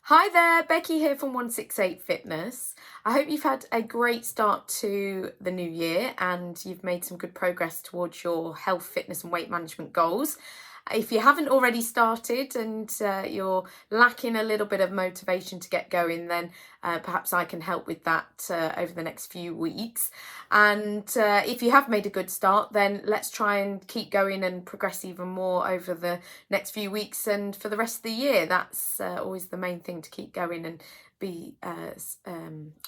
Hi there, Becky here from 168 Fitness. I hope you've had a great start to the new year and you've made some good progress towards your health, fitness, and weight management goals. If you haven't already started and you're lacking a little bit of motivation to get going, then perhaps I can help with that over the next few weeks. And if you have made a good start, then let's try and keep going and progress even more over the next few weeks and for the rest of the year. That's always the main thing, to keep going and be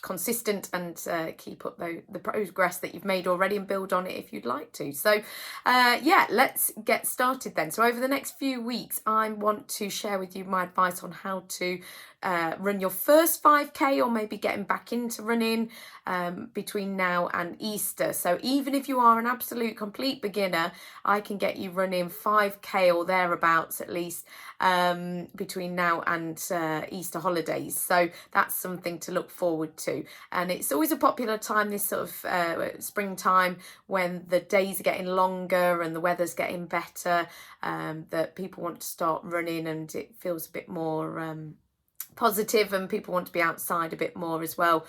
consistent and keep up the progress that you've made already and build on it if you'd like to. So yeah, let's get started then. So over the next few weeks, I want to share with you my advice on how to run your first 5k, or maybe getting back into running between now and Easter. So even if you are an absolute complete beginner, I can get you running 5k or thereabouts at least between now and Easter holidays. So that's something to look forward to. And it's always a popular time, this sort of springtime, when the days are getting longer and the weather's getting better, that people want to start running and it feels a bit more positive and people want to be outside a bit more as well.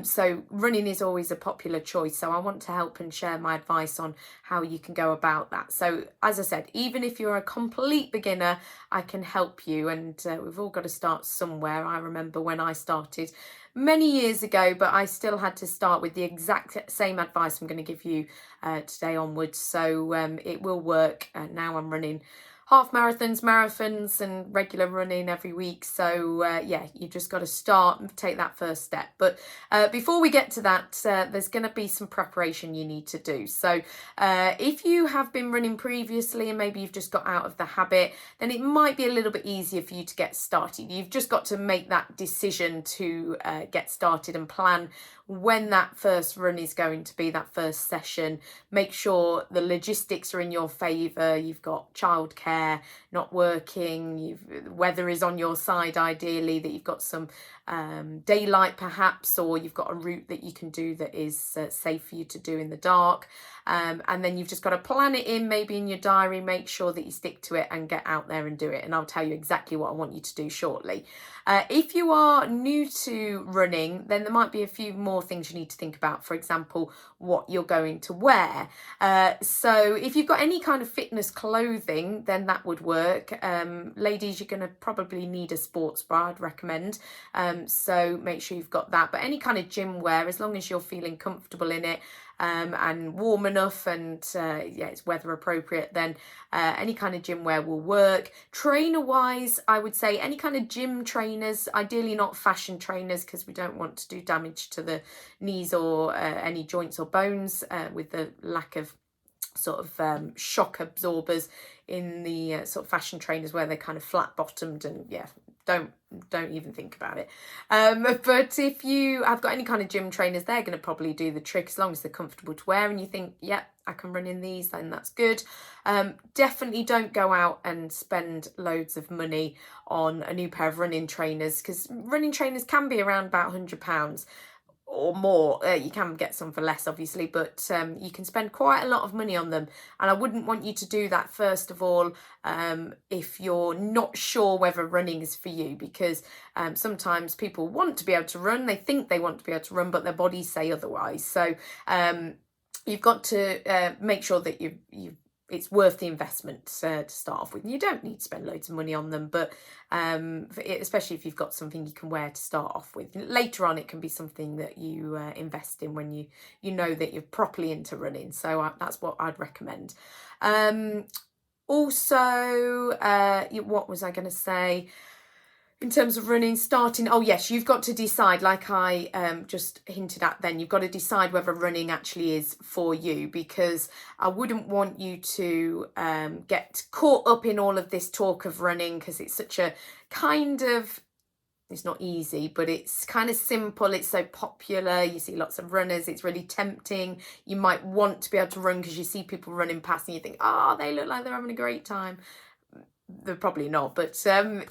So running is always a popular choice. So I want to help and share my advice on how you can go about that. So as I said, even if you're a complete beginner, I can help you, and we've all got to start somewhere. I remember when I started many years ago, but I still had to start with the exact same advice I'm going to give you today onwards. So it will work. Now I'm running half marathons, and regular running every week. So yeah, you just got to start and take that first step. But before we get to that, there's going to be some preparation you need to do. So if you have been running previously and maybe you've just got out of the habit, then it might be a little bit easier for you to get started. You've just got to make that decision to get started and plan when that first run is going to be, that first session. Make sure the logistics are in your favour. You've got childcare, not working, weather is on your side ideally, that you've got some daylight perhaps, or you've got a route that you can do that is safe for you to do in the dark. And then you've just got to plan it in, maybe in your diary, make sure that you stick to it and get out there and do it. And I'll tell you exactly what I want you to do shortly. If you are new to running, then there might be a few more things you need to think about. For example, what you're going to wear. So if you've got any kind of fitness clothing, then that would work. Ladies, you're going to probably need a sports bra, I'd recommend. So make sure you've got that. But any kind of gym wear, as long as you're feeling comfortable in it, and warm enough, and yeah, it's weather appropriate, then any kind of gym wear will work. Trainer wise, I would say any kind of gym trainers, ideally not fashion trainers, because we don't want to do damage to the knees or any joints or bones with the lack of sort of shock absorbers in the sort of fashion trainers, where they're kind of flat bottomed, and yeah, don't even think about it. But if you have got any kind of gym trainers, they're going to probably do the trick, as long as they're comfortable to wear and you think, yep, I can run in these, then that's good. Definitely don't go out and spend loads of money on a new pair of running trainers, because running trainers can be around about £100 or more. You can get some for less, obviously, but you can spend quite a lot of money on them, and I wouldn't want you to do that first of all if you're not sure whether running is for you, because sometimes people want to be able to run, they think they want to be able to run, but their bodies say otherwise. So you've got to make sure that it's worth the investment to start off with. And you don't need to spend loads of money on them, but especially if you've got something you can wear to start off with. Later on, it can be something that you invest in when you know that you're properly into running. So that's what I'd recommend. Also, what was I going to say? In terms of running, starting, oh yes, you've got to decide, like I just hinted at then, you've got to decide whether running actually is for you, because I wouldn't want you to get caught up in all of this talk of running, because it's such a kind of, it's not easy, but it's kind of simple. It's so popular. You see lots of runners. It's really tempting. You might want to be able to run because you see people running past and you think, oh, they look like they're having a great time. They're probably not, but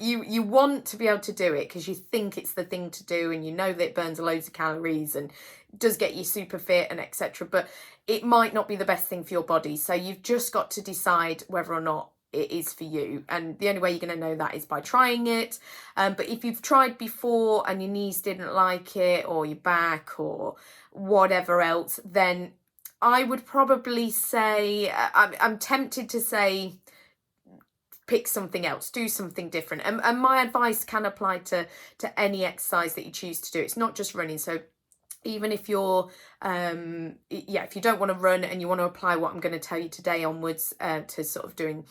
you want to be able to do it because you think it's the thing to do, and you know that it burns loads of calories and does get you super fit and etc. But it might not be the best thing for your body. So you've just got to decide whether or not it is for you. And the only way you're going to know that is by trying it. But if you've tried before and your knees didn't like it, or your back, or whatever else, then I would probably say, I'm tempted to say, pick something else, do something different. And my advice can apply to any exercise that you choose to do. It's not just running. So even if you're if you don't want to run and you want to apply what I'm going to tell you today onwards to sort of doing,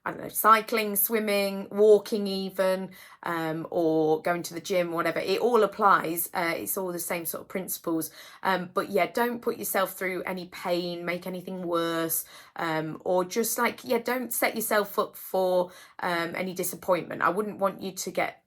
I don't know, cycling, swimming, walking even, or going to the gym, whatever, it all applies. It's all the same sort of principles. But yeah, don't put yourself through any pain, make anything worse, or just don't set yourself up for any disappointment. I wouldn't want you to get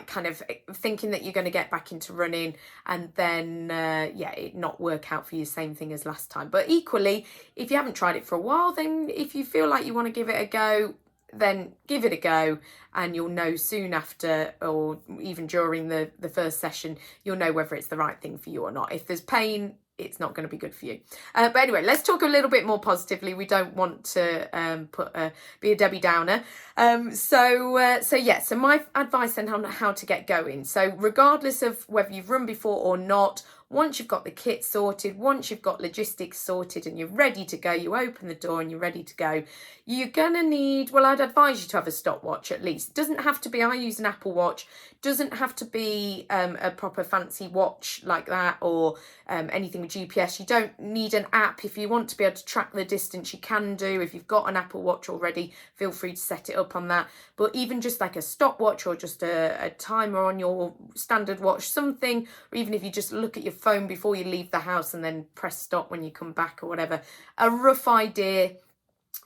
kind of thinking that you're going to get back into running and then it not work out for you, same thing as last time. But equally, if you haven't tried it for a while, then if you feel like you want to give it a go, then give it a go, and you'll know soon after, or even during the first session, you'll know whether it's the right thing for you or not. If there's pain, it's not going to be good for you. But anyway, let's talk a little bit more positively. We don't want to be a Debbie Downer. So my advice then on how to get going. So regardless of whether you've run before or not, once you've got the kit sorted, once you've got logistics sorted and you're ready to go, you open the door and you're ready to go, you're going to need, well, I'd advise you to have a stopwatch at least. It doesn't have to be, I use an Apple Watch, doesn't have to be a proper fancy watch like that, or anything with GPS. You don't need an app. If you want to be able to track the distance, you can do. If you've got an Apple Watch already, feel free to set it up on that. But even just like a stopwatch, or just a timer on your standard watch, something, or even if you just look at your phone before you leave the house and then press stop when you come back or whatever, a rough idea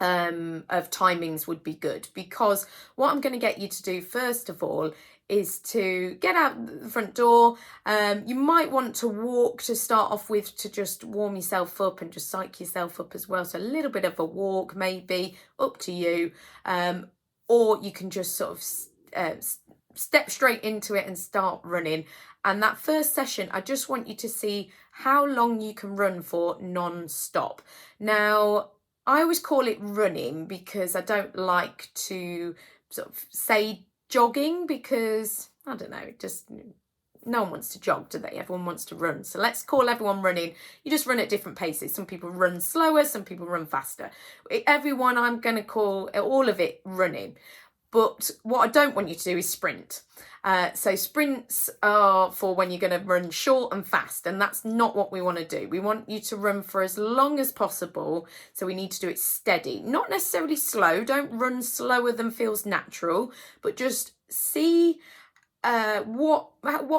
of timings would be good. Because what I'm going to get you to do first of all is to get out the front door. You might want to walk to start off with, to just warm yourself up and just psych yourself up as well. So a little bit of a walk, maybe, up to you. Or you can just sort of step straight into it and start running. And that first session, I just want you to see how long you can run for non-stop. Now, I always call it running because I don't like to sort of say jogging, because I don't know, just no one wants to jog, do they? Everyone wants to run. So let's call everyone running. You just run at different paces. Some people run slower, some people run faster. Everyone, I'm going to call all of it running. But what I don't want you to do is sprint. So sprints are for when you're going to run short and fast, and that's not what we want to do. We want you to run for as long as possible, so we need to do it steady. Not necessarily slow, don't run slower than feels natural, but just see what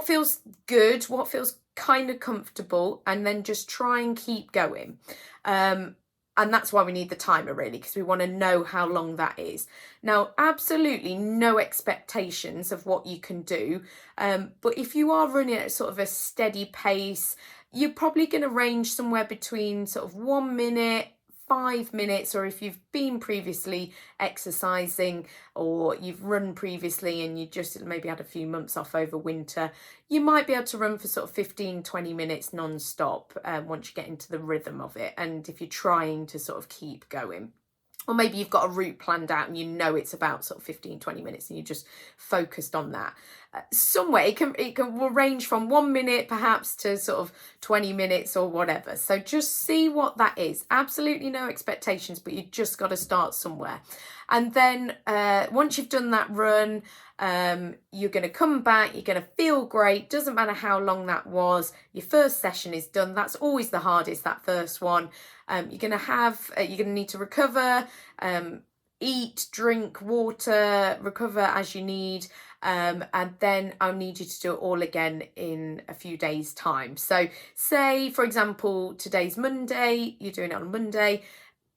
feels good, what feels kind of comfortable, and then just try and keep going. And that's why we need the timer, really, because we want to know how long that is. Now, absolutely no expectations of what you can do. But if you are running at sort of a steady pace, you're probably going to range somewhere between sort of 1 minute, 5 minutes, or if you've been previously exercising or you've run previously and you just maybe had a few months off over winter, you might be able to run for sort of 15-20 minutes non-stop once you get into the rhythm of it, and if you're trying to sort of keep going. Or maybe you've got a route planned out and you know it's about sort of 15-20 minutes and you're just focused on that. Somewhere it will range from 1 minute perhaps to sort of 20 minutes or whatever. So just see what that is. Absolutely no expectations, but you just got to start somewhere. And then once you've done that run, you're going to come back, you're going to feel great. Doesn't matter how long that was. Your first session is done. That's always the hardest, that first one. You're going to need to recover, eat, drink water, recover as you need. And then I'll need you to do it all again in a few days' time. So say, for example, today's Monday, you're doing it on Monday.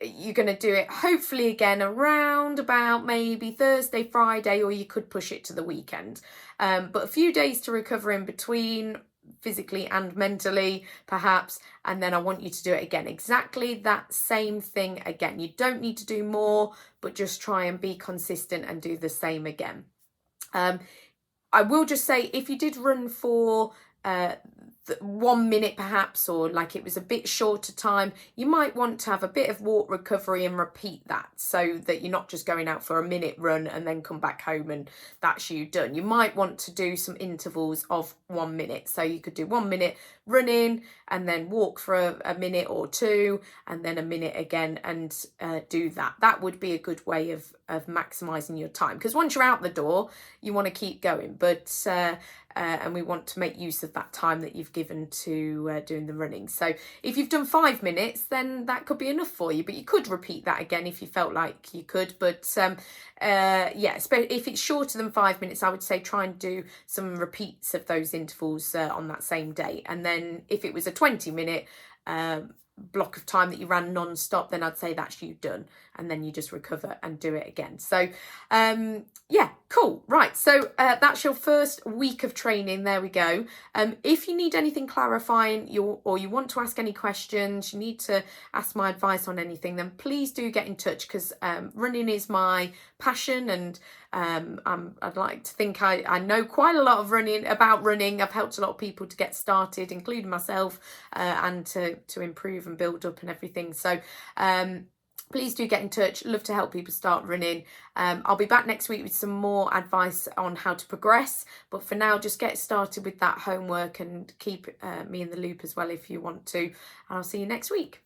You're going to do it hopefully again around about maybe Thursday, Friday, or you could push it to the weekend. But a few days to recover in between, physically and mentally perhaps, and then I want you to do it again, exactly that same thing again. You don't need to do more, but just try and be consistent and do the same again. I will just say, if you did run for 1 minute perhaps, or like it was a bit shorter time, you might want to have a bit of walk recovery and repeat that, so that you're not just going out for a minute run and then come back home and that's you done. You might want to do some intervals of 1 minute. So you could do 1 minute running and then walk for a minute or two and then a minute again, and do that. That would be a good way of maximizing your time, because once you're out the door you want to keep going, but and we want to make use of that time that you've given to doing the running. So if you've done 5 minutes, then that could be enough for you, but you could repeat that again if you felt like you could. But yeah, if it's shorter than 5 minutes, I would say try and do some repeats of those intervals on that same day. And then if it was a 20-minute block of time that you ran non-stop, then I'd say that's you done, and then you just recover and do it again. So yeah, cool. Right, so that's your first week of training. There we go. If you need anything clarifying, or you want to ask any questions, you need to ask my advice on anything, then please do get in touch, because running is my passion, and I'd like to think I know quite a lot of about running. I've helped a lot of people to get started, including myself, and to improve and build up and everything. So please do get in touch. Love to help people start running. I'll be back next week with some more advice on how to progress. But for now, just get started with that homework and keep me in the loop as well if you want to. And I'll see you next week.